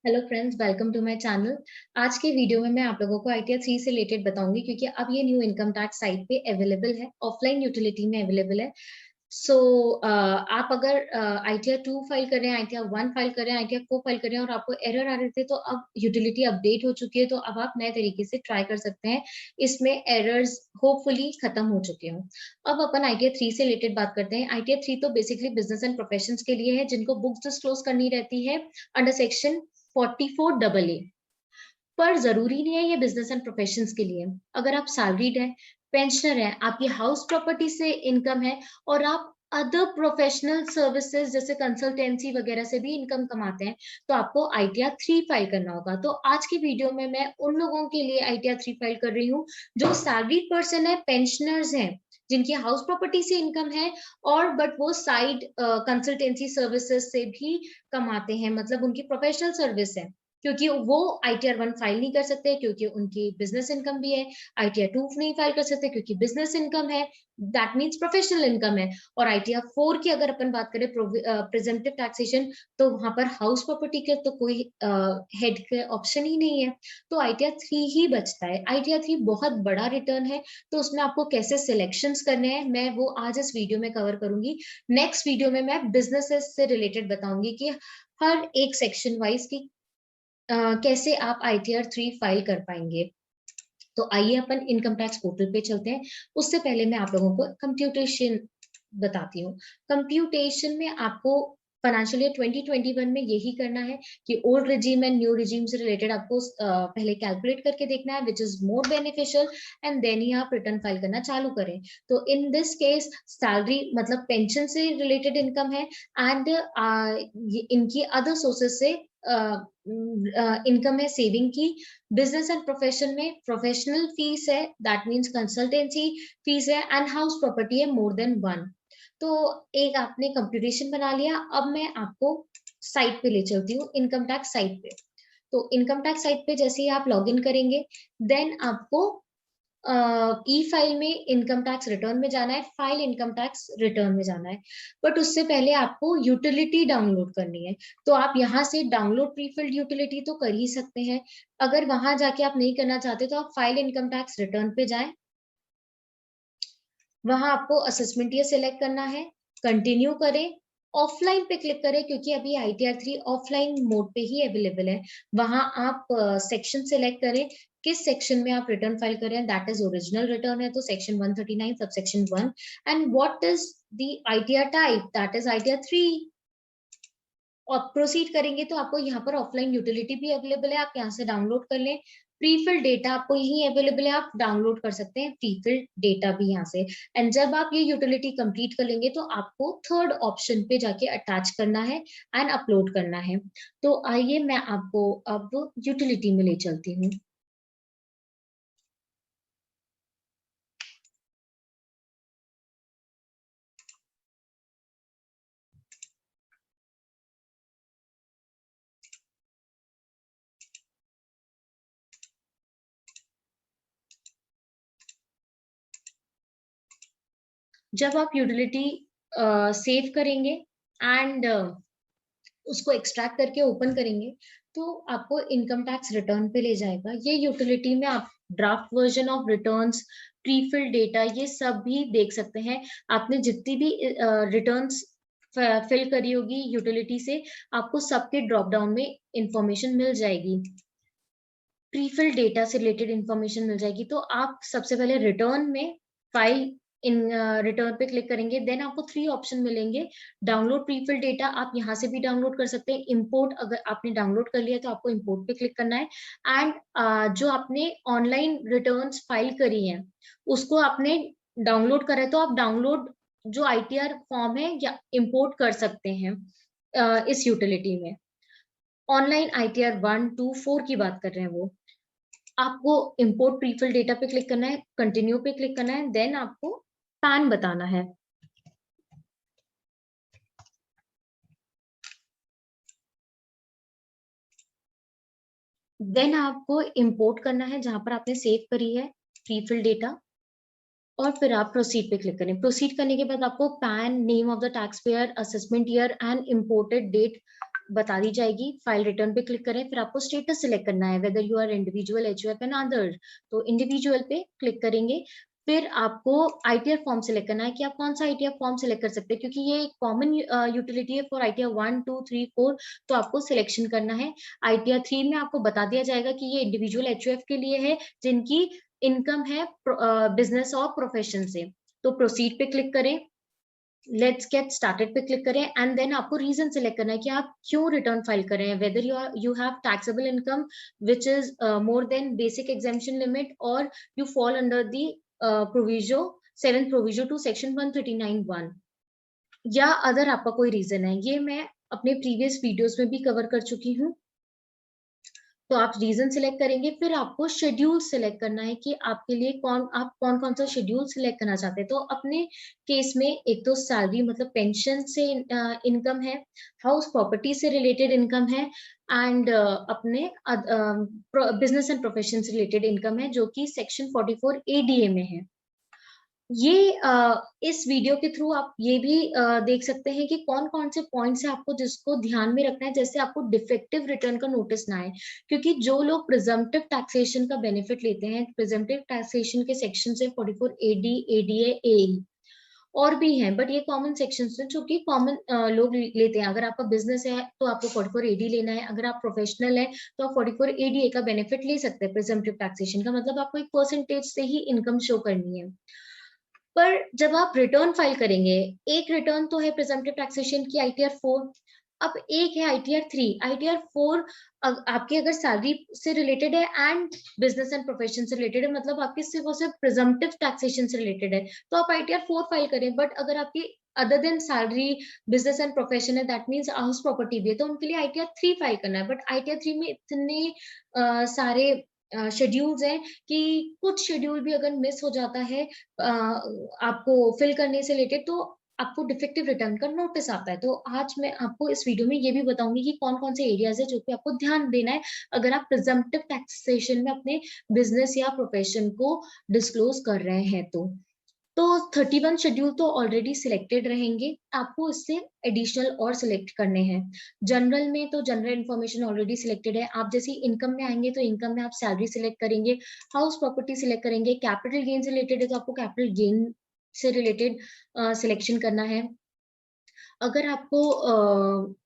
Hello friends, welcome to my channel. आज के video में मैं आप लोगों को आईटीआर 3 से रिलेटेड बताऊंगी क्योंकि अब ये न्यू इनकम टैक्स साइट पे अवेलेबल है, ऑफलाइन यूटिलिटी में अवेलेबल है। सो आप अगर आईटीआर 2 फाइल कर रहे हैं, आईटीआर 1 फाइल कर रहे हैं, आईटीआर 4 फाइल कर रहे हैं और आपको एरर आ रहे थे, तो अब यूटिलिटी अपडेट हो चुकी है, तो अब आप नए तरीके से ट्राई कर सकते हैं। इसमें एरर्स होपफुली खत्म हो चुके हों। अब अपन आईटीआर 3 से रिलेटेड बात करते हैं। आईटीआर 3 तो बेसिकली बिजनेस एंड प्रोफेशंस के लिए है जिनको बुक्स डिस्क्लोज करनी रहती है अंडर सेक्शन 44AA। पर जरूरी नहीं है ये बिजनेस एंड प्रोफेशंस के लिए। अगर आप सैलरीड है, पेंशनर है, आपकी हाउस प्रॉपर्टी से इनकम है और आप अदर प्रोफेशनल सर्विसेज जैसे कंसल्टेंसी वगैरह से भी इनकम कमाते हैं, तो आपको आईटीआर 3 फाइल करना होगा। तो आज की वीडियो में मैं उन लोगों के लिए आईटीआर 3 फाइल कर रही हूँ जो सैलरीड पर्सन है, पेंशनर्स हैं, जिनकी हाउस प्रॉपर्टी से इनकम है और बट वो साइड कंसल्टेंसी सर्विसेज से भी कमाते हैं, मतलब उनकी प्रोफेशनल सर्विस है। क्योंकि वो आईटीआर 1 फाइल नहीं कर सकते क्योंकि उनकी बिजनेस इनकम भी है, आईटीआर 2 नहीं फाइल कर सकते क्योंकि बिजनेस इनकम है, दैट मीन्स प्रोफेशनल इनकम है। और आईटीआर 4 की अगर अपन बात करें, प्रेजेंटिव टैक्सेशन, तो वहां पर हाउस प्रॉपर्टी के तो कोई हेड के ऑप्शन ही नहीं है, तो आईटीआर 3 ही बचता है। आईटीआर 3 बहुत बड़ा रिटर्न है, तो उसमें आपको कैसे सिलेक्शंस करने हैं मैं वो आज इस वीडियो में कवर करूंगी। नेक्स्ट वीडियो में मैं बिजनेसेस से रिलेटेड बताऊंगी कि हर एक सेक्शन वाइज की कैसे आप आईटीआर 3 फाइल कर पाएंगे। तो आइए अपन इनकम टैक्स पोर्टल पे चलते हैं। उससे पहले मैं आप लोगों को कंप्यूटेशन बताती हूँ। कंप्यूटेशन में आपको फाइनेंशियल ईयर 2021 में यही करना है कि old regime and new regime से रिलेटेड आपको पहले कैलकुलेट करके देखना है which is more beneficial, and then ही आप रिटर्न फाइल करना चालू करें। तो इन दिस केस सैलरी मतलब पेंशन से रिलेटेड इनकम है, एंड इनकी अदर सोर्सेस से इनकम है सेविंग की। बिजनेस एंड प्रोफेशन में प्रोफेशनल फीस है, दैट मीन्स कंसल्टेंसी फीस है, एंड हाउस प्रॉपर्टी है मोर देन 1। तो एक आपने कंप्यूटेशन बना लिया। अब मैं आपको साइट पे ले चलती हूँ, इनकम टैक्स साइट पे। तो इनकम टैक्स साइट पे जैसे ही आप लॉग इन करेंगे, देन आपको ई फाइल में इनकम टैक्स रिटर्न में जाना है, फाइल इनकम टैक्स रिटर्न में जाना है। बट उससे पहले आपको यूटिलिटी डाउनलोड करनी है। तो आप यहाँ से डाउनलोड प्रीफिल्ड यूटिलिटी तो कर ही सकते हैं। अगर वहां जाके आप नहीं करना चाहते तो आप फाइल इनकम टैक्स रिटर्न पे जाएं। वहां आपको असेसमेंट ईयर सिलेक्ट करना है, कंटिन्यू करें, ऑफलाइन पे क्लिक करें क्योंकि अभी आईटीआर 3 ऑफलाइन मोड पे ही अवेलेबल है। वहां आप सेक्शन सिलेक्ट करें, किस सेक्शन में आप रिटर्न फाइल करें, दैट इज ओरिजिनल रिटर्न है तो section 139 sub section 1। And what is the ITR type, that is ITR 3। और प्रोसीड करेंगे तो आपको यहाँ पर ऑफलाइन यूटिलिटी भी अवेलेबल है, आप यहाँ से डाउनलोड कर लें। प्रीफिल डेटा आपको यही अवेलेबल है, आप डाउनलोड कर सकते हैं प्रीफिल डेटा भी यहाँ से। एंड जब आप ये यूटिलिटी कंप्लीट कर लेंगे तो आपको थर्ड ऑप्शन पे जाके अटैच करना है एंड अपलोड करना है। तो आइए मैं आपको अब यूटिलिटी में ले चलती हूँ। जब आप यूटिलिटी सेव करेंगे एंड उसको एक्सट्रैक्ट करके ओपन करेंगे, तो आपको इनकम टैक्स रिटर्न पे ले जाएगा। ये यूटिलिटी में आप draft version of returns, prefill data, ये सब भी देख सकते हैं। आपने जितनी भी रिटर्न्स फिल करी होगी यूटिलिटी से, आपको सबके ड्रॉप डाउन में इंफॉर्मेशन मिल जाएगी, प्रीफिल डेटा से रिलेटेड इंफॉर्मेशन मिल जाएगी। तो आप सबसे पहले रिटर्न में फाइल इन रिटर्न पे क्लिक करेंगे, देन आपको 3 ऑप्शन मिलेंगे। डाउनलोड प्रीफिल डेटा आप यहाँ से भी डाउनलोड कर सकते हैं। इंपोर्ट, अगर आपने डाउनलोड कर लिया तो आपको इंपोर्ट पे क्लिक करना है। एंड जो आपने ऑनलाइन रिटर्न्स फाइल करी है उसको आपने डाउनलोड करा है, तो आप डाउनलोड जो आईटीआर फॉर्म है या इंपोर्ट कर सकते हैं इस यूटिलिटी में। ऑनलाइन आईटीआर 1, 2, 4 की बात कर रहे हैं वो। आपको इंपोर्ट प्रीफिल डेटा पे क्लिक करना है, कंटिन्यू पे क्लिक करना है, देन आपको पैन बताना है। देन आपको इंपोर्ट करना है जहां पर आपने सेव करी है प्रीफिल डेटा, और फिर आप प्रोसीड पे क्लिक करें। प्रोसीड करने के बाद आपको PAN, name of the taxpayer, assessment year and imported date बता दी जाएगी। फाइल रिटर्न पे क्लिक करें, फिर आपको स्टेटस सिलेक्ट करना है, whether you are individual, HUF and other. तो इंडिविजुअल पे क्लिक करेंगे। फिर आपको आईटीआर फॉर्म सिलेक्ट करना है कि आप कौन सा आईटीआर फॉर्म सिलेक्ट कर सकते हैं, क्योंकि ये एक कॉमन यूटिलिटी है फॉर आईटीआर 1, 2, 3, 4। तो आपको सिलेक्शन करना है। आईटीआर 3 में आपको बता दिया जाएगा कि ये इंडिविजुअल एचयूएफ के लिए है जिनकी इनकम है बिजनेस और प्रोफेशन से। तो प्रोसीड पे क्लिक करें, लेट्स गेट स्टार्टेड पे क्लिक करें, एंड देन आपको रीजन सिलेक्ट करना है कि आप क्यों रिटर्न फाइल कर रहे हैं, whether you have taxable income which is more than basic exemption limit, और you fall under the proviso 7th proviso to section 139(1), या अदर आपका कोई रीजन है। ये मैं अपने प्रीवियस वीडियोस में भी कवर कर चुकी हूँ। तो आप रीजन सिलेक्ट करेंगे, फिर आपको शेड्यूल सिलेक्ट करना है कि आपके लिए आप कौन कौन सा शेड्यूल सिलेक्ट करना चाहते हैं। तो अपने केस में एक तो सैलरी मतलब पेंशन से इनकम है, हाउस प्रॉपर्टी से रिलेटेड इनकम है, एंड अपने बिजनेस एंड प्रोफेशन से रिलेटेड इनकम है, जो कि सेक्शन 44 एडीए में है। ये इस वीडियो के थ्रू आप ये भी देख सकते हैं कि कौन कौन से पॉइंट्स है आपको जिसको ध्यान में रखना है, जैसे आपको डिफेक्टिव रिटर्न का नोटिस ना आए, क्योंकि जो लोग प्रिजम्पटिव टैक्सेशन का बेनिफिट लेते हैं, प्रिजम्पटिव टैक्सेशन के सेक्शन से 44 एडी, एडीए, ए और भी हैं, बट ये कॉमन सेक्शन है जो कि कॉमन लोग लेते हैं। अगर आपका बिजनेस है तो आपको 44 एडी लेना है, अगर आप प्रोफेशनल है तो आप 44 एडीए का बेनिफिट ले सकते हैं। प्रिजम्पटिव टैक्सेशन का मतलब आपको एक परसेंटेज से ही इनकम शो करनी है। पर जब आप रिटर्न फाइल करेंगे, एक रिटर्न तो है प्रिजम्पटिव टैक्सेशन की आईटीआर 4, अब एक है आईटीआर 3। आईटीआर 4 आपके अगर सैलरी से रिलेटेड है एंड बिजनेस एंड प्रोफेशन से रिलेटेड है, मतलब आपके सिर्फ और सिर्फ प्रिजम्पटिव टैक्सेशन से रिलेटेड है, तो आप आईटीआर 4 फाइल करें। बट अगर आपकी other than salary, business and profession है, दैट मीन्स हाउस प्रॉपर्टी भी है, तो उनके लिए आईटीआर 3 फाइल करना है। बट आईटीआर 3 में इतने सारे शेड्यूल्स हैं कि कुछ शेड्यूल भी अगर मिस हो जाता है आपको फिल करने से रिलेटेड, तो आपको डिफेक्टिव रिटर्न का नोटिस आता है। तो आज मैं आपको इस वीडियो में ये भी बताऊंगी कि कौन कौन से एरियाज है जो कि आपको ध्यान देना है अगर आप प्रिजम्पटिव टैक्सेशन में अपने बिजनेस या प्रोफेशन को डिस्क्लोज कर रहे हैं। तो 31 शेड्यूल तो ऑलरेडी सिलेक्टेड रहेंगे, आपको इससे एडिशनल और सिलेक्ट करने हैं। जनरल में तो जनरल इन्फॉर्मेशन ऑलरेडी सिलेक्टेड है। आप जैसे इनकम में आएंगे तो इनकम में आप सैलरी सिलेक्ट करेंगे, हाउस प्रॉपर्टी सिलेक्ट करेंगे, कैपिटल गेन से रिलेटेड है तो आपको कैपिटल गेन से रिलेटेड सिलेक्शन करना है। अगर आपको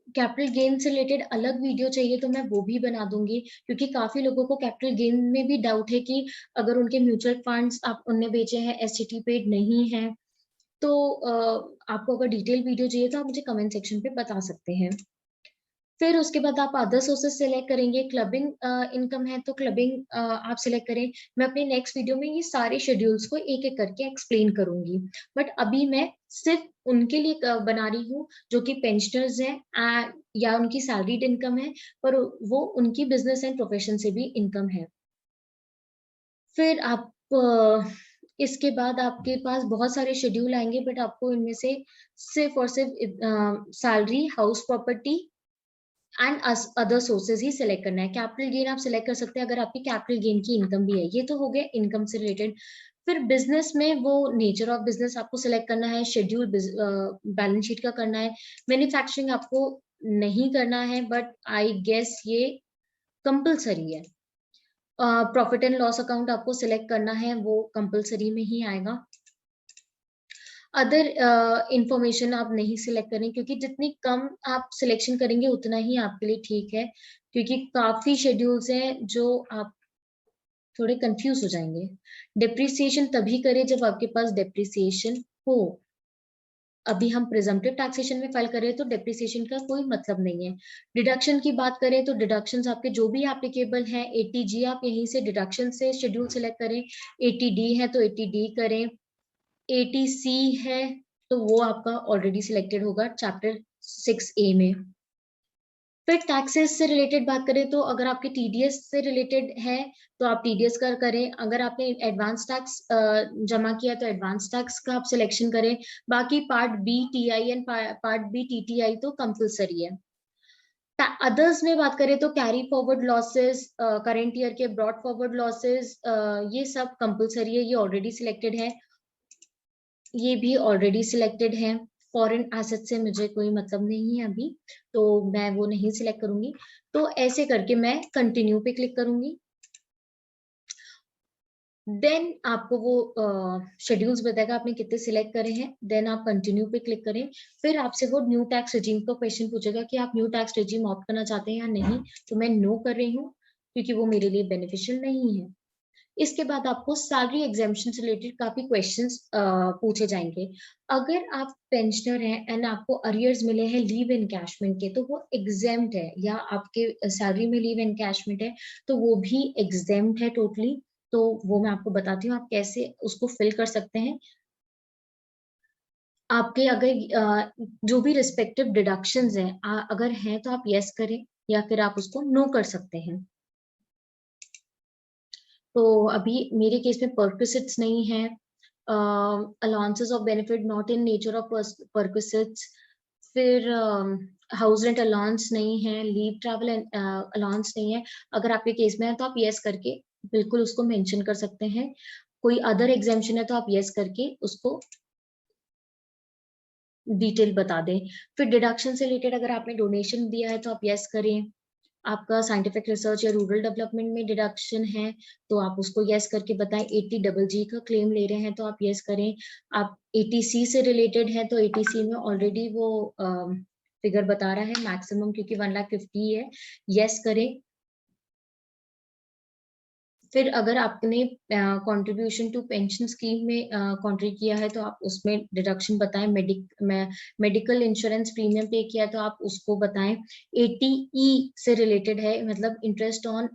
कैपिटल गेन से रिलेटेड अलग वीडियो चाहिए तो मैं वो भी बना दूंगी, क्योंकि काफी लोगों को कैपिटल गेन में भी डाउट है कि अगर उनके म्यूचुअल फंड्स आप उनने बेचे हैं, एसटीटी पेड नहीं है, तो आपको अगर डिटेल वीडियो चाहिए तो आप मुझे कमेंट सेक्शन पे बता सकते हैं। फिर उसके बाद आप अदर सोर्सेस सिलेक्ट करेंगे। क्लबिंग इनकम है तो क्लबिंग आप सिलेक्ट करें। मैं अपने नेक्स्ट वीडियो में ये सारे शेड्यूल्स को एक एक करके एक्सप्लेन करूंगी, बट अभी मैं सिर्फ उनके लिए बना रही हूँ जो कि पेंशनर्स हैं या उनकी सैलरीड इनकम है, पर वो उनकी बिजनेस एंड प्रोफेशन से भी इनकम है। फिर आप इसके बाद आपके पास बहुत सारे शेड्यूल आएंगे, बट आपको इनमें से सिर्फ और सिर्फ salary, house property and other sources he select करना है। कैपिटल गेन आप सिलेक्ट कर सकते हैं अगर आपकी कैपिटल गेन की इनकम भी है। ये तो हो गया इनकम से रिलेटेड। फिर बिजनेस में वो नेचर ऑफ बिजनेस आपको सिलेक्ट करना है, शेड्यूल बैलेंस शीट का करना है। मैन्युफैक्चरिंग आपको नहीं करना है, बट आई गेस ये कंपलसरी है। प्रॉफिट एंड लॉस अकाउंट आपको सिलेक्ट करना है, वो कंपलसरी में ही आएगा। अदर इंफॉर्मेशन आप नहीं सिलेक्ट करें, क्योंकि जितनी कम आप सिलेक्शन करेंगे उतना ही आपके लिए ठीक है, क्योंकि काफी शेड्यूल्स हैं जो आप थोड़े कंफ्यूज हो जाएंगे। डिप्रिसिएशन तभी करें जब आपके पास डिप्रिसिएशन हो। अभी हम प्रिजम्पटिव टैक्सेशन में फाइल कर रहे हैं तो डिप्रिसिएशन का कोई मतलब नहीं है। डिडक्शन की बात करें तो डिडक्शंस आपके जो भी एप्लीकेबल हैं, 80G आप यहीं से डिडक्शन से शेड्यूल सिलेक्ट करें, 80D है तो 80D करें, 80C है तो वो आपका ऑलरेडी सिलेक्टेड होगा चैप्टर 6A में। फिर टैक्सेस से रिलेटेड बात करें तो अगर आपके टीडीएस से रिलेटेड है तो आप टीडीएस का करें, अगर आपने एडवांस टैक्स जमा किया तो एडवांस टैक्स का आप सिलेक्शन करें। बाकी part B TI and part B TTI तो कंपलसरी है। अदर्स में बात करें तो carry forward losses, current year के ब्रॉड फॉरवर्ड लॉसेस, ये सब कंपलसरी है, ये ऑलरेडी सिलेक्टेड है, ये भी ऑलरेडी सिलेक्टेड है। फॉरेन एसेट से मुझे कोई मतलब नहीं है अभी, तो मैं वो नहीं सिलेक्ट करूंगी। तो ऐसे करके मैं कंटिन्यू पे क्लिक करूंगी। देन आपको वो शेड्यूल्स बताएगा आपने कितने सिलेक्ट करे हैं। देन आप कंटिन्यू पे क्लिक करें। फिर आपसे वो न्यू टैक्स रेजिम का क्वेश्चन पूछेगा कि आप न्यू टैक्स रेजिम ऑप्ट करना चाहते हैं या नहीं। तो मैं नो कर रही हूँ क्योंकि वो मेरे लिए बेनिफिशियल नहीं है। इसके बाद आपको सैलरी एग्जाम्पशन से रिलेटेड काफी क्वेश्चंस पूछे जाएंगे। अगर आप पेंशनर हैं एंड आपको अरियर्स मिले हैं लीव एनकैशमेंट के, तो वो एग्जेम्प्ट है, या आपके सैलरी में लीव एनकैशमेंट है तो वो भी एग्जेम्प्ट है टोटली। तो वो मैं आपको बताती हूँ आप कैसे उसको फिल कर सकते हैं। आपके अगर जो भी रिस्पेक्टिव डिडक्शंस हैं अगर हैं तो आप यस करें, या फिर आप उसको नो कर सकते हैं। तो अभी मेरे केस में परक्विसिट्स नहीं है, allowances of benefit not in nature of perquisites, फिर हाउस रेंट अलाउंस नहीं है, लीव ट्रैवल अलाउंस नहीं है। अगर आपके केस में है तो आप यस करके बिल्कुल उसको मेंशन कर सकते हैं। कोई अदर एग्जाम्पशन है तो आप यस करके उसको डिटेल बता दें। फिर डिडक्शन से रिलेटेड अगर आपने डोनेशन दिया है तो आप यस करें। आपका साइंटिफिक रिसर्च या रूरल डेवलपमेंट में डिडक्शन है तो आप उसको यस करके बताएं। 80GG का क्लेम ले रहे हैं तो आप यस करें। आप एटीसी से रिलेटेड है तो एटीसी में ऑलरेडी वो फिगर बता रहा है मैक्सिमम, क्योंकि 1,50,000 है, यस करें। फिर अगर आपने कंट्रीब्यूशन टू पेंशन स्कीम में कंट्रीब्यूट किया है तो आप उसमें डिडक्शन बताएं। मेडिकल इंश्योरेंस प्रीमियम पे किया है तो आप उसको बताएं। एटीई से रिलेटेड है, मतलब interest on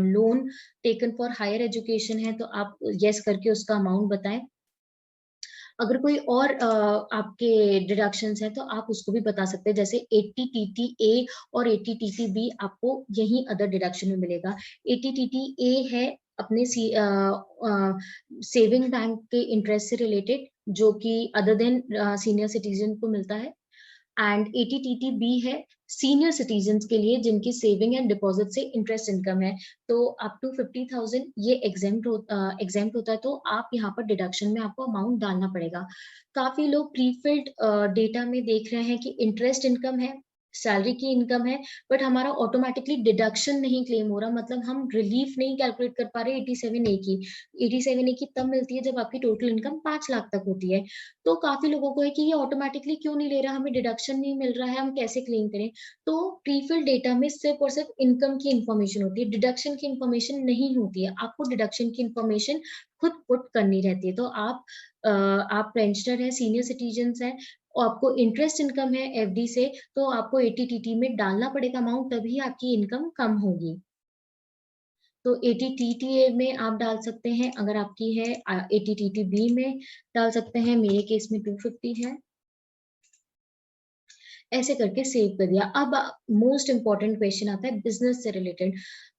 loan taken for higher education है तो आप यस करके उसका अमाउंट बताएं। अगर कोई और आपके डिडक्शंस हैं तो आप उसको भी बता सकते हैं, जैसे 80TTA और 80TTB आपको यही अदर डिडक्शन में मिलेगा। 80TTA है अपने सेविंग बैंक के इंटरेस्ट से रिलेटेड, जो कि अदर देन सीनियर सिटीजन को मिलता है। एंड 80TTB है सीनियर सिटीजन के लिए जिनकी सेविंग एंड डिपॉजिट से इंटरेस्ट इनकम है, तो अप टू 50,000 ये एग्जेम्प्ट होता है। तो आप यहाँ पर डिडक्शन में आपको अमाउंट डालना पड़ेगा। काफी लोग प्रीफिल्ड डेटा में देख रहे हैं कि इंटरेस्ट इनकम है, सैलरी की इनकम है, बट हमारा ऑटोमेटिकली डिडक्शन नहीं क्लेम हो रहा, मतलब हम रिलीफ नहीं कैलकुलेट कर पा रहे 87A की। 87A की तब मिलती है जब आपकी टोटल इनकम 5 लाख तक होती है। तो काफी लोगों को है कि ये ऑटोमेटिकली क्यों नहीं ले रहा, हमें डिडक्शन नहीं मिल रहा है, हम कैसे क्लेम करें। तो प्रीफिल डेटा में सिर्फ और सिर्फ इनकम की इंफॉर्मेशन होती है, डिडक्शन की इंफॉर्मेशन नहीं होती है। आपको डिडक्शन की इंफॉर्मेशन खुद पुट करनी रहती है। तो आप पेंशनर है, सीनियर सिटीजन है और आपको इंटरेस्ट इनकम है एफडी से, तो आपको 80TT में डालना पड़ेगा अमाउंट, तभी आपकी इनकम कम होगी। तो 80TTA में आप डाल सकते हैं, अगर आपकी है 80TTB में डाल सकते हैं। मेरे केस में 250 है। ऐसे करके सेव कर दिया। अब मोस्ट इंपॉर्टेंट क्वेश्चन आता है बिजनेस से रिलेटेड।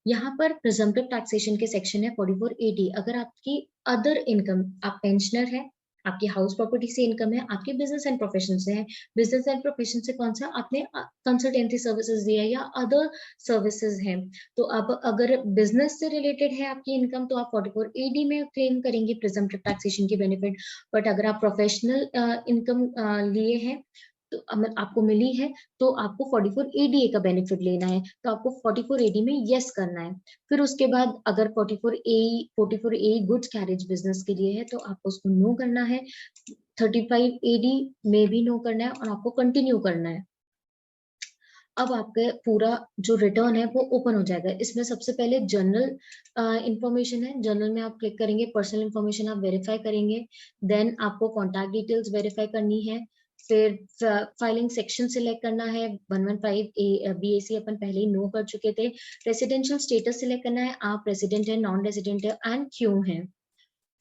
यहाँ पर प्रिजम्पटिव टैक्सेशन के सेक्शन है 44AD। अगर आपकी अदर इनकम, आप पेंशनर है, आपकी हाउस प्रॉपर्टी से इनकम है, आपके बिजनेस एंड प्रोफेशन से है। बिजनेस एंड प्रोफेशन से कौन सा, आपने कंसल्टेंसी सर्विसेज दिया है या अदर सर्विसेज हैं। तो अब अगर बिजनेस से रिलेटेड है आपकी इनकम तो आप 44AD में क्लेम करेंगे प्रिजम्पटिव टैक्सेशन की बेनिफिट। बट अगर आप प्रोफेशनल इनकम लिए हैं तो आपको मिली है तो आपको 44ADA का बेनिफिट लेना है, तो आपको 44AD में यस करना है। फिर उसके बाद अगर 44A गुड्स कैरेज बिजनेस के लिए है तो आपको उसको नो करना है। 35AD में भी नो करना है और आपको कंटिन्यू करना है। अब आपका पूरा जो रिटर्न है वो ओपन हो जाएगा। इसमें सबसे पहले जनरल इंफॉर्मेशन है। जनरल में आप क्लिक करेंगे, पर्सनल इंफॉर्मेशन आप वेरीफाई करेंगे। देन आपको कॉन्टैक्ट डिटेल्स वेरीफाई करनी है। फिर फाइलिंग सेक्शन सिलेक्ट करना है। 115 BAC अपन पहले ही नो कर चुके थे। रेसिडेंशियल स्टेटस सिलेक्ट करना है, आप रेसिडेंट है, नॉन रेसिडेंट है एंड क्यों है।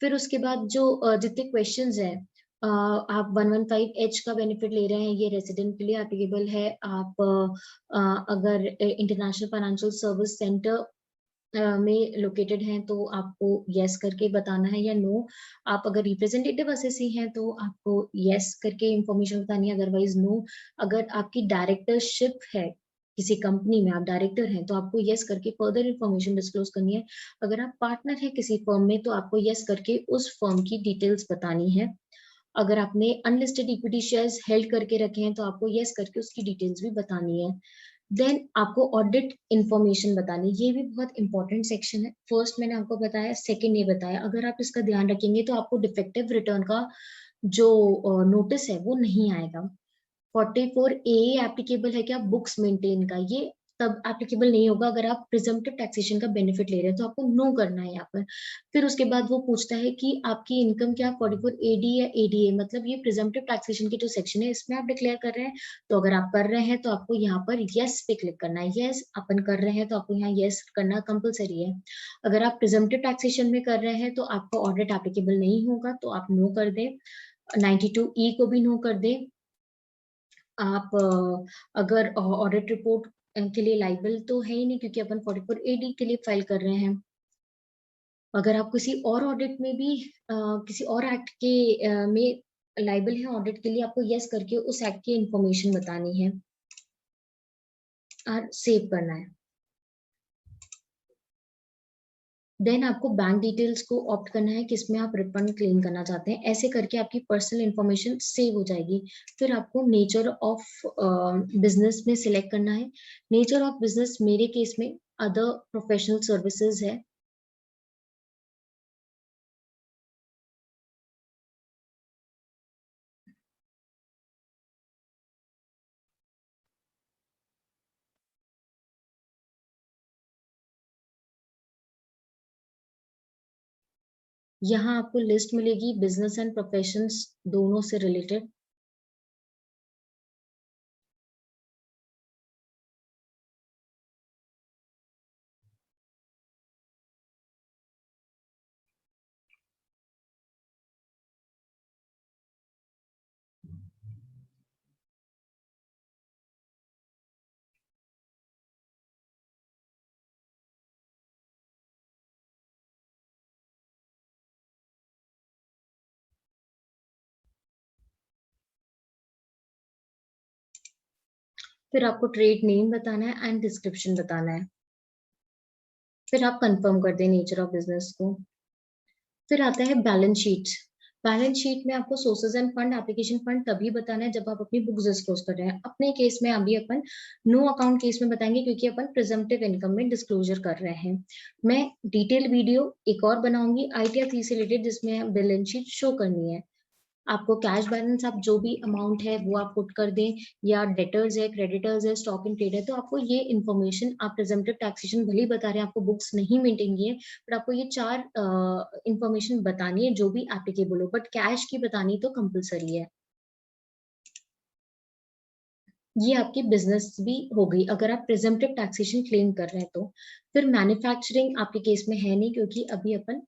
फिर उसके बाद जो जितने क्वेश्चंस हैं, आप 115H का बेनिफिट ले रहे हैं, ये रेसिडेंट के लिए एप्लीकेबल है। आप अगर इंटरनेशनल फाइनेंशियल सर्विस सेंटर में लोकेटेड हैं तो आपको यस करके बताना है या नो। आप अगर रिप्रेजेंटेटिव असेसी हैं तो आपको यस करके इंफॉर्मेशन बतानी है, अदरवाइज नो। अगर आपकी डायरेक्टरशिप है, किसी कंपनी में आप डायरेक्टर हैं तो आपको यस करके फर्दर इंफॉर्मेशन डिस्क्लोज करनी है। अगर आप पार्टनर है किसी फर्म में तो आपको यस करके उस फर्म की डिटेल्स बतानी है। अगर आपने अनलिस्टेड इक्विटी शेयर्स हेल्ड करके रखे हैं तो आपको यस करके उसकी डिटेल्स भी बतानी है। देन आपको ऑडिट इंफॉर्मेशन बतानी, ये भी बहुत इंपॉर्टेंट सेक्शन है। फर्स्ट मैंने आपको बताया, सेकंड ये बताया। अगर आप इसका ध्यान रखेंगे तो आपको डिफेक्टिव रिटर्न का जो नोटिस है वो नहीं आएगा। 44 ए एप्लीकेबल है क्या बुक्स मेंटेन का, ये तब एप्लीकेबल नहीं होगा अगर आप प्रिजम्पटिव टैक्सेशन का बेनिफिट ले रहे हैं, तो आपको नो करना है यहाँ पर। फिर उसके बाद वो पूछता है कि आपकी इनकम क्या 44 एडी या एडीए, मतलब ये प्रिजम्पटिव टैक्सेशन की जो सेक्शन है इसमें आप डिक्लेयर कर रहे हैं। तो अगर आप कर रहे हैं तो आपको यहाँ पर यस पे क्लिक करना है। यस अपन कर रहे हैं तो आपको यहाँ यस करना कंपलसरी है। अगर आप प्रिजम्पटिव टैक्सेशन में कर रहे हैं तो आपका ऑडिट एप्लीकेबल नहीं होगा, तो आप नो कर दें। 92 ई को भी नो कर दें। आप अगर ऑडिट रिपोर्ट के लिए लाइबल तो है ही नहीं, क्योंकि अपन 44 एडी के लिए फाइल कर रहे हैं। अगर आप किसी और ऑडिट में भी किसी और एक्ट के में लाइबल है ऑडिट के लिए, आपको यस करके उस एक्ट की इंफॉर्मेशन बतानी है और सेव करना है। देन आपको बैंक डिटेल्स को ऑप्ट करना है किसमें आप रिफंड क्लेम करना चाहते हैं। ऐसे करके आपकी पर्सनल इंफॉर्मेशन सेव हो जाएगी। फिर आपको नेचर ऑफ बिजनेस में सिलेक्ट करना है। नेचर ऑफ बिजनेस मेरे केस में अदर प्रोफेशनल सर्विसेज है। यहाँ आपको लिस्ट मिलेगी बिजनेस एंड प्रोफेशंस दोनों से रिलेटेड। फिर आपको ट्रेड नेम बताना है एंड डिस्क्रिप्शन बताना है। फिर आप कंफर्म कर दें नेचर ऑफ बिजनेस को। फिर आता है बैलेंस शीट। बैलेंस शीट में आपको sources end fund, application fund तभी बताना है जब आप अपनी बुक्स डिस्क्लोज कर रहे हैं। अपने केस में अभी अपन नो अकाउंट केस में बताएंगे, क्योंकि अपन प्रिजम्पटिव इनकम में डिस्क्लोजर कर रहे हैं। मैं डिटेल वीडियो एक और बनाऊंगी ITR 3 से रिलेटेड, जिसमें बैलेंस शीट शो करनी है। आपको कैश बैलेंस आप जो भी अमाउंट है वो आप पुट कर दें, या डेटर्स है, क्रेडिटर्स है, स्टॉक इन ट्रेड है, तो आपको ये इन्फॉर्मेशन, आप प्रिजम्पटिव टैक्सेशन भले ही बता रहे हैं आपको बुक्स नहीं मेंटेन की है, बट आपको ये 4 इन्फॉर्मेशन बतानी है जो भी एप्लीकेबल हो, बट कैश की बतानी तो कंपलसरी है। ये आपकी बिजनेस भी हो गई अगर आप प्रिजम्पटिव टैक्सेशन क्लेम कर रहे हैं तो। फिर मैन्युफैक्चरिंग आपके केस में है नहीं, क्योंकि अभी अपन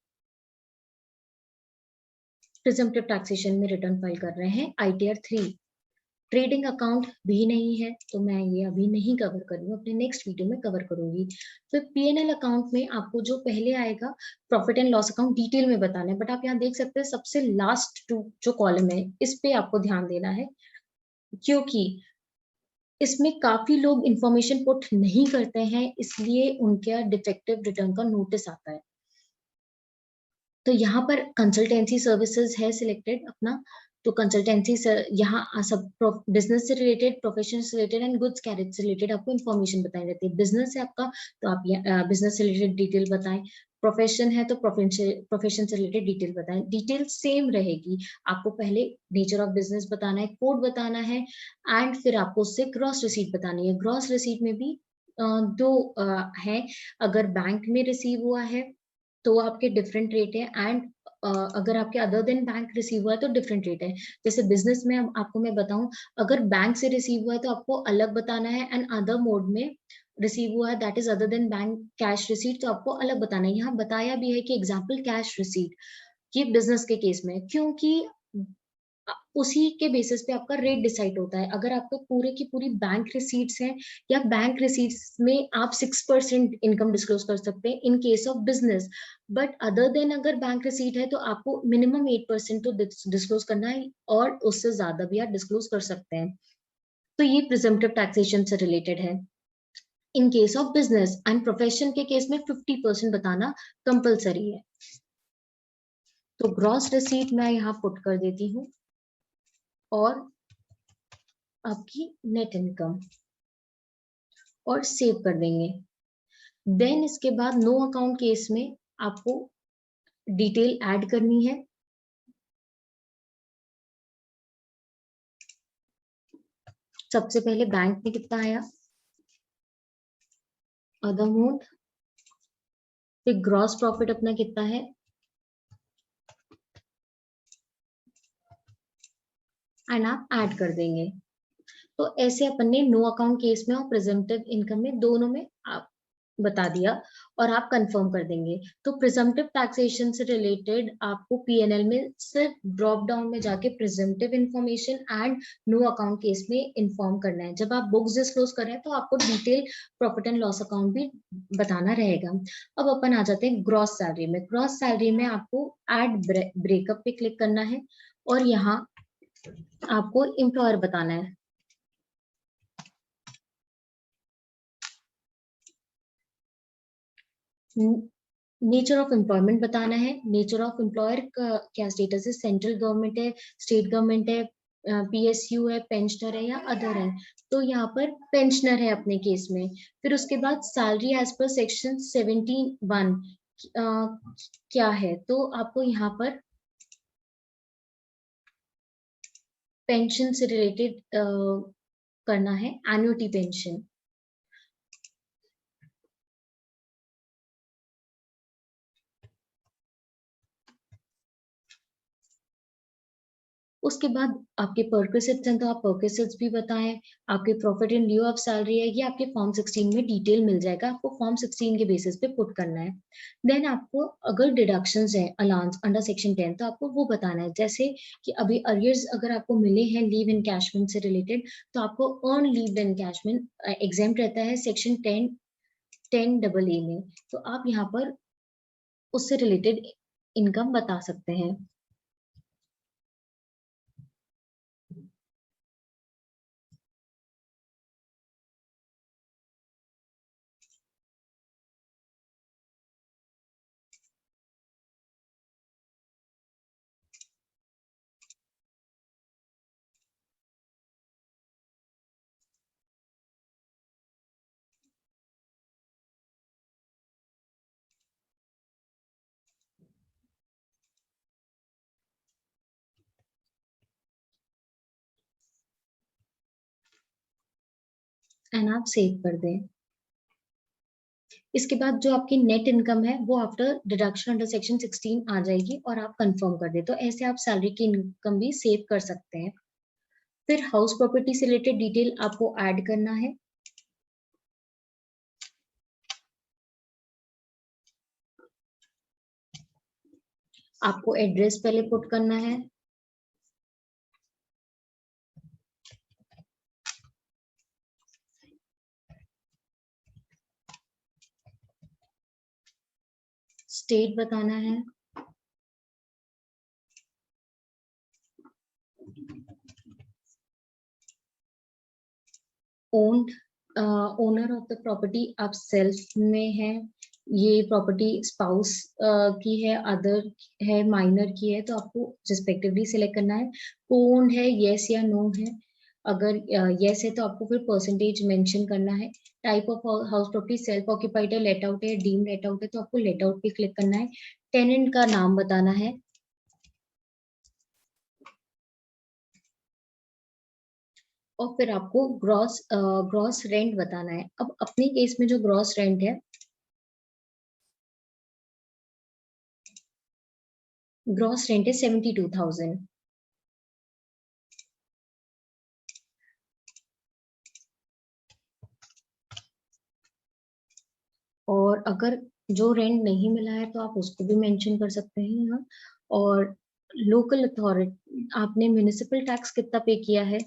प्रिजम्पटिव टैक्सेशन में रिटर्न फाइल कर रहे हैं ITR 3। ट्रेडिंग अकाउंट भी नहीं है, तो मैं ये अभी नहीं कवर कर रही हूँ, अपने नेक्स्ट वीडियो में कवर करूंगी। तो P&L अकाउंट में आपको जो पहले आएगा profit and loss account detail में बताना है, बट आप यहाँ देख सकते हैं सबसे लास्ट टू जो कॉलम है इस पे आपको ध्यान देना है, क्योंकि इसमें काफी लोग इंफॉर्मेशन पुट नहीं करते हैं, इसलिए उनके डिफेक्टिव रिटर्न का नोटिस आता है। तो यहाँ पर कंसल्टेंसी सर्विसेज है सिलेक्टेड अपना, तो कंसल्टेंसी यहाँ सब बिजनेस से रिलेटेड, प्रोफेशन से रिलेटेड एंड गुड्स कैरेज से रिलेटेड आपको इन्फॉर्मेशन बताई जाती है। बिजनेस है आपका तो आप बिजनेस से रिलेटेड डिटेल बताएं, प्रोफेशन है तो प्रोफेशन से रिलेटेड डिटेल बताएं। डिटेल सेम रहेगी, आपको पहले नेचर ऑफ बिजनेस बताना है, कोड बताना है, एंड फिर आपको उससे ग्रॉस रिसीट बतानी है। ग्रॉस रिसीट में भी दो है, अगर बैंक में रिसीव हुआ है तो आपके डिफरेंट रेट है, एंड अगर आपके अदर देन बैंक रिसीव हुआ है तो डिफरेंट रेट है। जैसे बिजनेस में आपको मैं बताऊं, अगर बैंक से रिसीव हुआ है तो आपको अलग बताना है, एंड अदर मोड में रिसीव हुआ है that is other than bank cash receipt, तो आपको अलग बताना है। यहाँ बताया भी है कि एग्जाम्पल कैश रिसीट, ये बिजनेस के केस में, क्योंकि उसी के बेसिस पे आपका रेट डिसाइड होता है। अगर आपको पूरे की पूरी बैंक रिसीट्स हैं, या बैंक रिसीट्स में आप 6% इनकम डिस्क्लोज कर सकते हैं in case of business, but other than अगर बैंक रिसीट है तो आपको मिनिमम 8% तो डिस्क्लोज करना है, और उससे ज्यादा भी आप डिस्क्लोज कर सकते हैं। तो ये प्रिजम्पटिव टैक्सेशन से रिलेटेड है in case of business, and profession के केस में 50% बताना कंपलसरी है। तो ग्रॉस रिसीट मैं यहाँ पुट कर देती हूँ। और आपकी नेट इनकम और सेव कर देंगे। देन इसके बाद नो अकाउंट केस में आपको डिटेल ऐड करनी है। सबसे पहले बैंक में कितना आया, अदर अमाउंट, फिर ग्रॉस प्रॉफिट अपना कितना है, एंड आप ऐड कर देंगे। तो ऐसे अपन ने नो अकाउंट केस में और प्रिजम्पटिव इनकम में दोनों में आप बता दिया और आप कंफर्म कर देंगे। तो प्रिजम्पटिव टैक्सेशन से रिलेटेड आपको पीएनएल में सिर्फ ड्रॉप डाउन में जाके presumptive information and no account case में इन्फॉर्म करना है। जब आप बुक्स डिस्क्लोज कर रहे हैं तो आपको detail profit and loss account भी बताना रहेगा। अब अपन आ जाते हैं ग्रॉस सैलरी में। ग्रॉस सैलरी में आपको एड ब्रेकअप पे क्लिक करना है और यहाँ आपको एम्प्लॉयर बताना है। नेचर ऑफ एम्प्लॉयमेंट बताना है। नेचर ऑफ एम्प्लॉयर का क्या स्टेटस है, सेंट्रल गवर्नमेंट है, स्टेट गवर्नमेंट है, पीएसयू है, पेंशनर है या अदर है। तो यहाँ पर पेंशनर है अपने केस में। फिर उसके बाद सैलरी एज पर सेक्शन 71 क्या है, तो आपको यहाँ पर पेंशन से रिलेटेड करना है, एन्युटी पेंशन। उसके बाद आपके परक्विजिट्स हैं तो आप परक्विजिट्स भी बताएं। आपके profit in lieu of salary है, ये आपके फॉर्म 16 में डिटेल मिल जाएगा, आपको फॉर्म 16 के बेसिस पे पुट करना है। देन आपको अगर डिडक्शंस है अलाउंस अंडर सेक्शन 10 तो आपको वो बताना है। जैसे कि अभी अरियर्स अगर आपको मिले हैं लीव इनकैशमेंट से रिलेटेड तो आपको अर्न लीव इनकैशमेंट एग्जाम्प्ट रहता है सेक्शन 10A में। तो आप यहाँ पर उससे रिलेटेड इनकम बता सकते हैं। एंड आप सेव कर दें। इसके बाद जो आपकी नेट इनकम है वो आफ्टर डिडक्शन अंडर सेक्शन 16 आ जाएगी और आप कंफर्म कर दे। तो ऐसे आप सैलरी की इनकम भी सेव कर सकते हैं। फिर हाउस प्रॉपर्टी से रिलेटेड डिटेल आपको ऐड करना है। आपको एड्रेस पहले पुट करना है। स्टेट बताना है। Owned owner of the property आप सेल्फ में है, ये प्रॉपर्टी स्पाउस की है, अदर है, माइनर की है, तो आपको रिस्पेक्टिवली सिलेक्ट करना है। ओन्ड है, यस या नो है। अगर यस है तो आपको फिर परसेंटेज मेंशन करना है। Type of house property self occupied है, लेट आउट है, डीम लेट आउट है, तो आपको लेट आउट पे क्लिक करना है। टेनेंट का नाम बताना है और फिर आपको ग्रॉस रेंट बताना है। अब अपने केस में जो ग्रॉस रेंट है, ग्रॉस रेंट है 72,000। और अगर जो रेंट नहीं मिला है तो आप उसको भी मेंशन कर सकते हैं यहाँ। और लोकल अथॉरिटी आपने म्युनिसिपल टैक्स कितना पे किया है,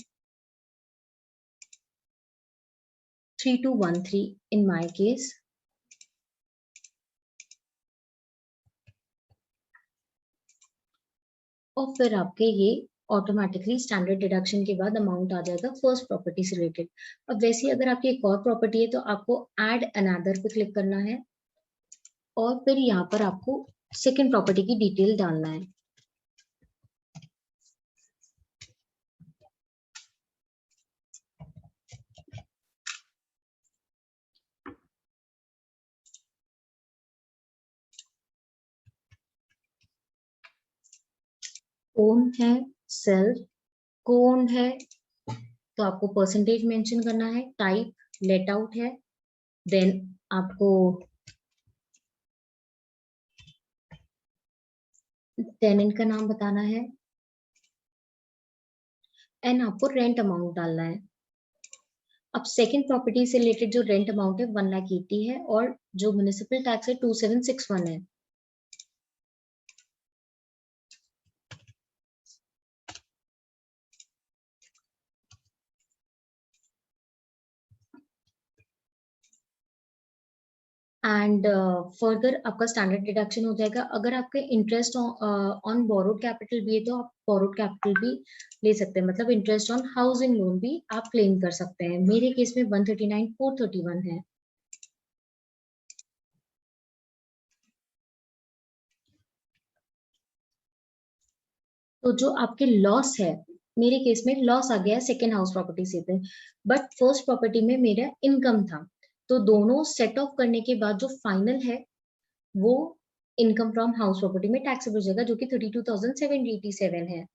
3213 इन माय केस। और फिर आपके ये ऑटोमेटिकली स्टैंडर्ड डिडक्शन के बाद अमाउंट आ जाएगा फर्स्ट प्रॉपर्टी से रिलेटेड। अब वैसे अगर आपकी एक और प्रॉपर्टी है तो आपको ऐड अनदर पे क्लिक करना है और फिर यहाँ पर आपको सेकेंड प्रॉपर्टी की डिटेल डालना है। ओन है, सेल्फ, कोन है तो आपको परसेंटेज मेंशन करना है, टाइप लेट आउट है, देन आपको टेनेंट का नाम बताना है एंड आपको रेंट अमाउंट डालना है। अब सेकंड प्रॉपर्टी से रिलेटेड जो रेंट अमाउंट है 1,80,000 है और जो म्युनिसिपल टैक्स है 2761 है। एंड फर्दर आपका स्टैंडर्ड डिडक्शन हो जाएगा। अगर आपके इंटरेस्ट ऑन बोरोड कैपिटल भी है तो आप बोरोड कैपिटल भी ले सकते हैं, मतलब इंटरेस्ट ऑन हाउसिंग लोन भी आप क्लेम कर सकते हैं। मेरे केस में 139,431 है। तो जो आपके लॉस है, मेरे केस में लॉस आ गया है सेकेंड हाउस प्रॉपर्टी से थे, बट फर्स्ट प्रॉपर्टी में मेरा इनकम था। तो दोनों सेट ऑफ करने के बाद जो फाइनल है वो इनकम फ्रॉम हाउस प्रॉपर्टी में टैक्सेबल हो जाएगा, जो कि 32,787 है।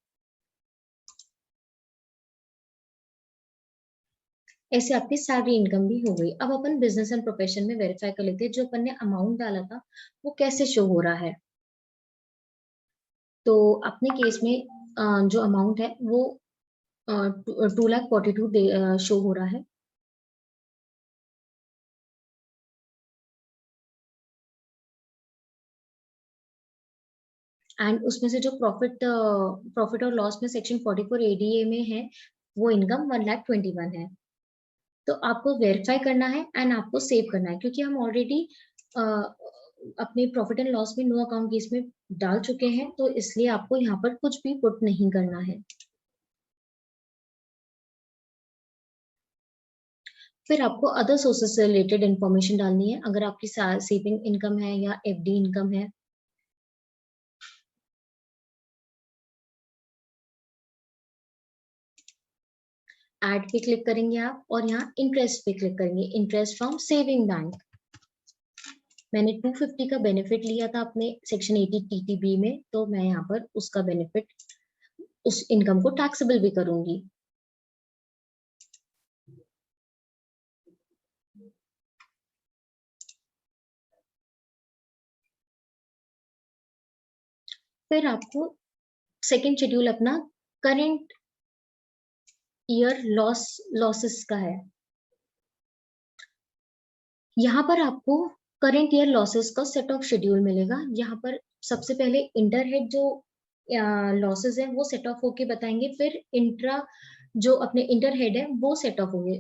ऐसे आपकी सैलरी इनकम भी हो गई। अब अपन बिजनेस एंड प्रोफेशन में वेरीफाई कर लेते हैं जो अपन ने अमाउंट डाला था वो कैसे शो हो रहा है। तो अपने केस में जो अमाउंट है वो 2,42,000 शो हो रहा है। एंड उसमें से जो प्रॉफिट और लॉस में सेक्शन 44 एडीए में है वो इनकम 1,21,000 है। तो आपको वेरीफाई करना है एंड आपको सेव करना है, क्योंकि हम ऑलरेडी अपने प्रॉफिट एंड लॉस में नो अकाउंट केस में डाल चुके हैं, तो इसलिए आपको यहाँ पर कुछ भी पुट नहीं करना है। फिर आपको अदर सोर्सेस से रिलेटेड इंफॉर्मेशन डालनी है, अगर आपकी सेविंग इनकम है या एफडी इनकम है। ऐड पे क्लिक करेंगे आप और यहाँ इंटरेस्ट पे क्लिक करेंगे, इंटरेस्ट फ्रॉम सेविंग बैंक। मैंने 250 का बेनिफिट लिया था अपने सेक्शन 80 टीटीबी में, तो मैं यहाँ पर उसका बेनिफिट, उस इनकम को टैक्सेबल भी करूंगी। फिर आपको सेकेंड शेड्यूल अपना करेंट ईयर लॉसेस का है। यहाँ पर आपको करेंट ईयर लॉसेस का सेट ऑफ शेड्यूल मिलेगा। यहाँ पर सबसे पहले इंटरहेड जो लॉसेस है वो सेट ऑफ होके बताएंगे, फिर इंट्रा जो अपने इंटरहेड है वो सेट ऑफ होंगे।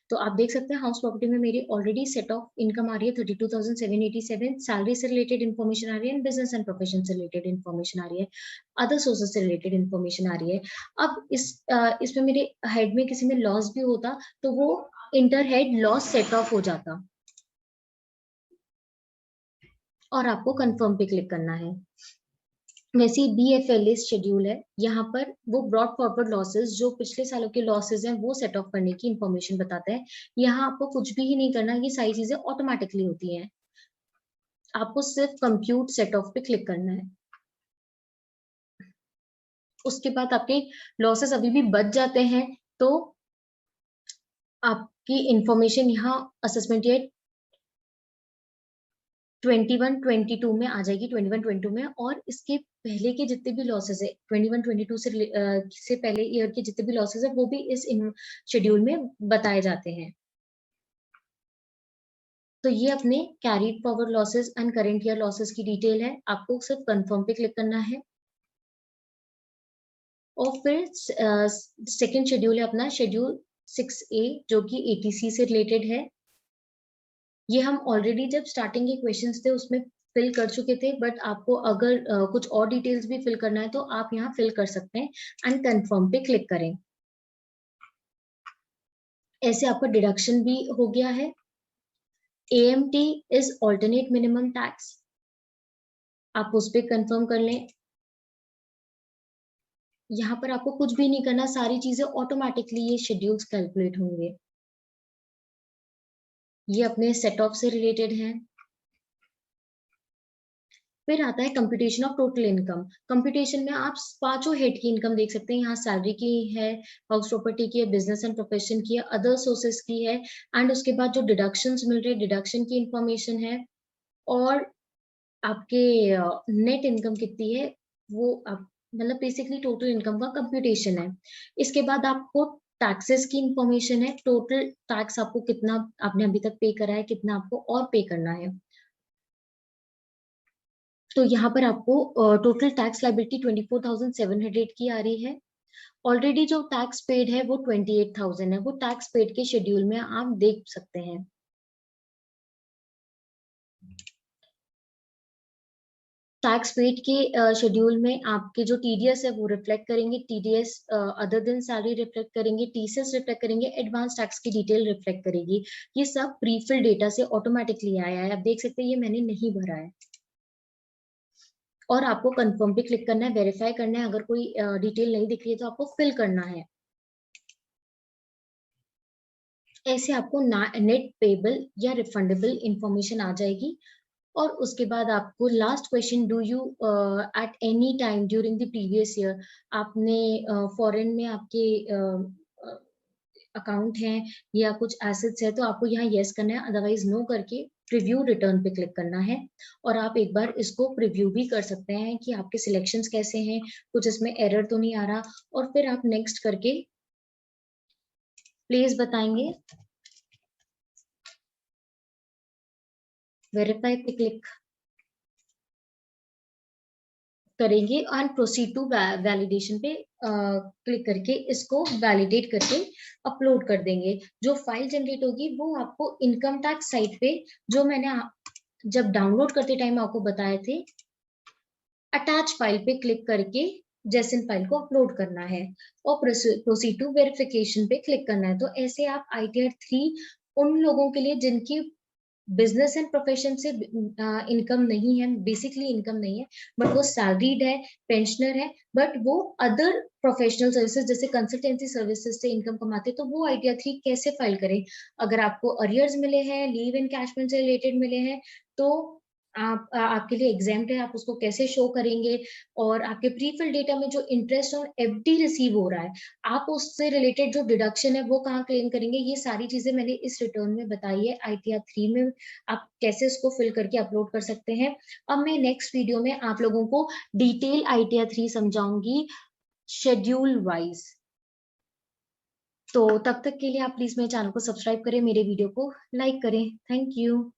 तो आप देख सकते हैं हाउस प्रॉपर्टी में मेरी ऑलरेडी सेट ऑफ इनकम आ रही है 32,787, सैलरी से रिलेटेड इन्फॉर्मेशन आ रही है, बिजनेस एंड प्रोफेशन से रिलेटेड इन्फॉर्मेशन आ रही है, अदर सोर्सेज से रिलेटेड इन्फॉर्मेशन आ रही है। अब इसमें मेरे हेड में किसी में लॉस भी होता तो वो इंटरहेड लॉस सेट ऑफ हो जाता और आपको कंफर्म पे क्लिक करना है। वैसे ही BFLA शेड्यूल है, यहाँ पर वो ब्रॉड फॉरवर्ड लॉसेस जो पिछले सालों के लॉसेस हैं वो सेट ऑफ करने की इंफॉर्मेशन बताता है। यहाँ आपको कुछ भी नहीं करना, ये सारी चीजें ऑटोमेटिकली होती हैं, आपको सिर्फ कंप्यूट सेट ऑफ पे क्लिक करना है। उसके बाद आपके लॉसेस अभी भी बच जाते हैं तो आपकी इंफॉर्मेशन यहाँ असेसमेंट ईयर 21-22 में आ जाएगी, 21-22 में। और इसके पहले के जितने भी लॉसेस है 21-22 से पहले ईयर के जितने भी लॉसेस है वो भी इस शेड्यूल में बताए जाते हैं। तो ये अपने carried forward losses and current year losses की डिटेल है, आपको सिर्फ कंफर्म पे क्लिक करना है। और फिर सेकेंड शेड्यूल है अपना शेड्यूल 6A जो कि ATC से रिलेटेड है। ये हम ऑलरेडी जब स्टार्टिंग के क्वेश्चंस थे उसमें फिल कर चुके थे, बट आपको अगर कुछ और डिटेल्स भी फिल करना है तो आप यहाँ फिल कर सकते हैं एंड कंफर्म पे क्लिक करें। ऐसे आपका डिडक्शन भी हो गया है। AMT is alternate minimum tax, आप उस पर कंफर्म कर लें। यहाँ पर आपको कुछ भी नहीं करना, सारी चीजें ऑटोमेटिकली ये शेड्यूल्स कैलकुलेट होंगे। ये अपने सेट ऑफ से रिलेटेड हैं। फिर आता है computation of total income. Computation में आप पांचों हेड की इनकम देख सकते हैं, यहाँ सैलरी की है, हाउस प्रॉपर्टी की है, बिजनेस एंड प्रोफेशन की है, अदर सोर्सेस की है, एंड उसके बाद जो डिडक्शंस मिल रहे हैं डिडक्शन की इंफॉर्मेशन है, और आपके नेट इनकम कितनी है वो आप, मतलब बेसिकली टोटल इनकम का कंप्यूटेशन है। इसके बाद आपको टैक्सेस की इंफॉर्मेशन है, टोटल टैक्स आपको कितना आपने अभी तक पे करा है, कितना आपको और पे करना है। तो यहाँ पर आपको टोटल टैक्स लाइबिलिटी 24,700 की आ रही है। ऑलरेडी जो टैक्स पेड है वो 28,000 है, वो टैक्स पेड के शेड्यूल में आप देख सकते हैं। टैक्स पेड के शेड्यूल में आपके जो टीडीएस है वो रिफ्लेक्ट करेंगे, TDS other than salary reflect करेंगे, टीसीएस रिफ्लेक्ट करेंगे, एडवांस टैक्स की डिटेल रिफ्लेक्ट करेगी। ये सब प्रीफिल डेटा से ऑटोमेटिकली आया है, आप देख सकते हैं ये मैंने नहीं भरा है। और आपको कंफर्म पे क्लिक करना है, वेरीफाई करना है, अगर कोई डिटेल नहीं दिख रही है तो आपको फिल करना है। ऐसे आपको नेट पेबल या रिफंडेबल इंफॉर्मेशन आ जाएगी। और उसके बाद आपको last question, do you at any time during the previous year, आपने फॉरेन में आपके अकाउंट है या कुछ एसेट्स है तो आपको यहाँ यस करना है, अदरवाइज नो करके प्रीव्यू रिटर्न पे क्लिक करना है। और आप एक बार इसको प्रीव्यू भी कर सकते हैं कि आपके सिलेक्शंस कैसे हैं, कुछ इसमें एरर तो नहीं आ रहा, और फिर आप नेक्स्ट करके प्लीज बताएंगे, वेरीफाई पे क्लिक करेंगे एंड प्रोसीड टू वैलिडेशन पे क्लिक करके इसको वैलिडेट करके अपलोड कर देंगे। जो फाइल जनरेट होगी वो आपको इनकम टैक्स साइट पे, जो मैंने जब डाउनलोड करते टाइम आपको बताए थे, अटैच फाइल पे क्लिक करके जेसन फाइल को अपलोड करना है और प्रोसीड टू वेरिफिकेशन पे क्लिक करना है। तो ऐसे आप ITR 3 उन लोगों के लिए जिनकी बिजनेस एंड प्रोफेशन से इनकम नहीं है, बेसिकली इनकम नहीं है, बट वो सैलरीड है, पेंशनर है, बट वो अदर प्रोफेशनल सर्विसेज जैसे कंसल्टेंसी सर्विसेज से इनकम कमाते, तो वो ITR 3 कैसे फाइल करें। अगर आपको अरियर्स मिले हैं, लीव इन कैशमेंट से रिलेटेड मिले हैं, तो आप आपके लिए एग्जाम्प्ट है, आप उसको कैसे शो करेंगे। और आपके प्रीफिल डेटा में जो इंटरेस्ट और FD रिसीव हो रहा है, आप उससे रिलेटेड जो डिडक्शन है वो कहाँ क्लेम करेंगे, ये सारी चीजें मैंने इस रिटर्न में बताई है। ITR 3 में आप कैसे उसको फिल करके अपलोड कर सकते हैं। अब मैं नेक्स्ट वीडियो में आप लोगों को डिटेल ITR 3 समझाऊंगी शेड्यूल वाइज। तो तब तक के लिए आप प्लीज मेरे चैनल को सब्सक्राइब करें, मेरे वीडियो को लाइक करें। Thank you.